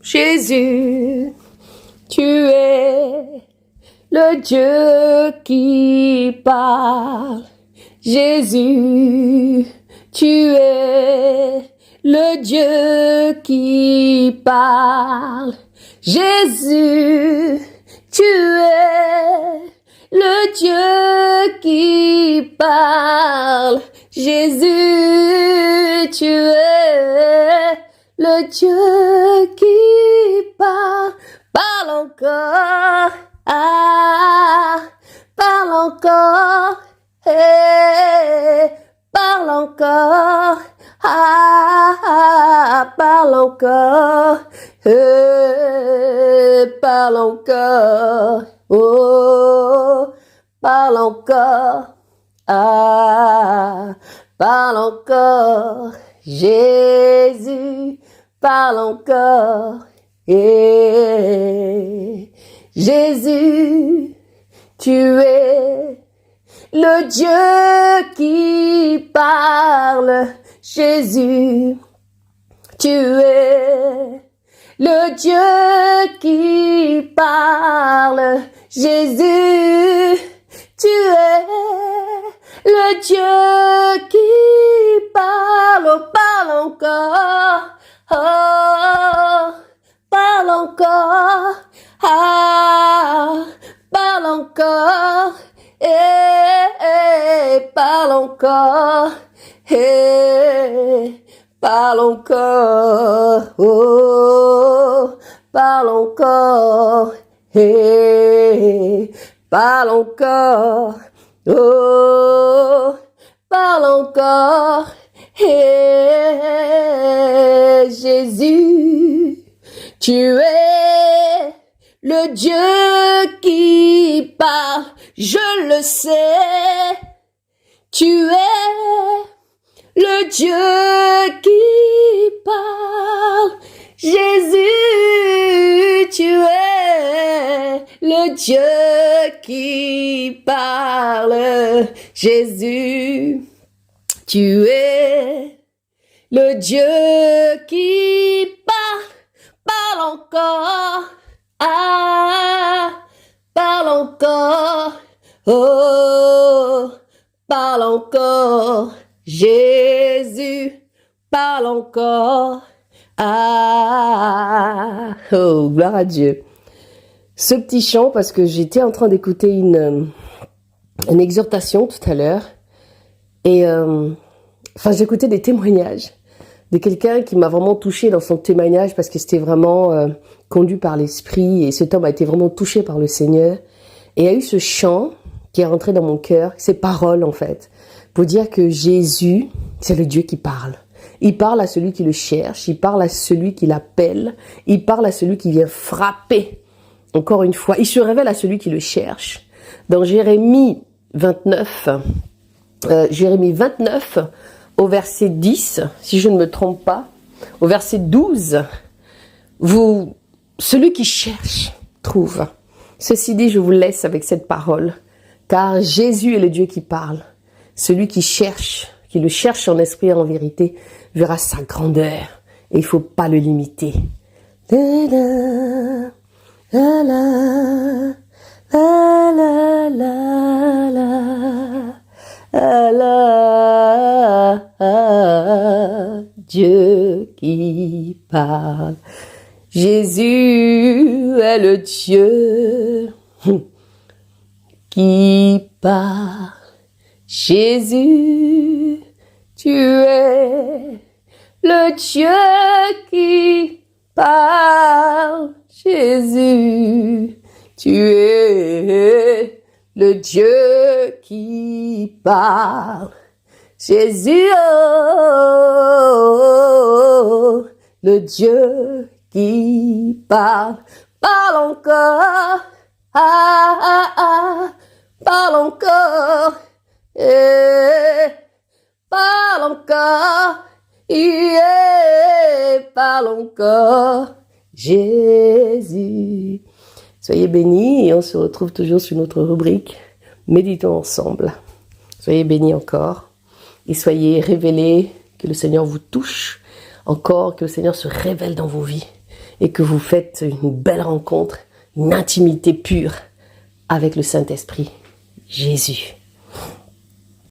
Jésus, tu es le Dieu qui parle. Jésus, tu es le Dieu qui parle. Jésus, tu es le Dieu qui parle. Jésus, tu es le Dieu qui parle. Parle encore, parle encore, parle encore, parle encore, parle encore, oh, parle encore, parle encore, Jésus, parle encore, Jésus, tu es le Dieu qui parle. Jésus, tu es le Dieu qui parle. Jésus, tu es le Dieu qui parle. Oh, parle encore. Oh, parle encore. Parle encore. Parle encore. Parle encore. Oh, parle encore. Parle encore. Oh, parle encore. Jésus, tu es le Dieu qui parle. Je le sais. Tu es le Dieu qui parle. Jésus, tu es le Dieu qui parle. Jésus, tu es le Dieu qui parle. Parle encore. Parle encore. Oh, parle encore. Jésus, parle encore. Oh, gloire à Dieu. Ce petit chant, parce que j'étais en train d'écouter une exhortation tout à l'heure. Et j'écoutais des témoignages de quelqu'un qui m'a vraiment touché dans son témoignage parce que c'était vraiment conduit par l'Esprit. Et cet homme a été vraiment touché par le Seigneur. Et il y a eu ce chant qui est rentré dans mon cœur, ces paroles en fait, pour dire que Jésus, c'est le Dieu qui parle. Il parle à celui qui le cherche, il parle à celui qui l'appelle, il parle à celui qui vient frapper. Encore une fois, il se révèle à celui qui le cherche. Dans Jérémie 29, au verset 10, si je ne me trompe pas, au verset 12, celui qui cherche trouve. Ceci dit, je vous laisse avec cette parole, car Jésus est le Dieu qui parle. Celui qui le cherche en esprit et en vérité, verra sa grandeur. Et il ne faut pas le limiter. Dieu qui parle. Jésus est le Dieu qui parle. Jésus, tu es le Dieu qui parle. Jésus, tu es le Dieu qui parle. Jésus, oh, le Dieu qui parle. Parle encore, parle encore, parle encore, parle encore, Jésus. Soyez bénis et on se retrouve toujours sur notre rubrique Méditons ensemble. Soyez bénis encore et soyez révélés, que le Seigneur vous touche encore, que le Seigneur se révèle dans vos vies et que vous faites une belle rencontre, une intimité pure avec le Saint-Esprit, Jésus.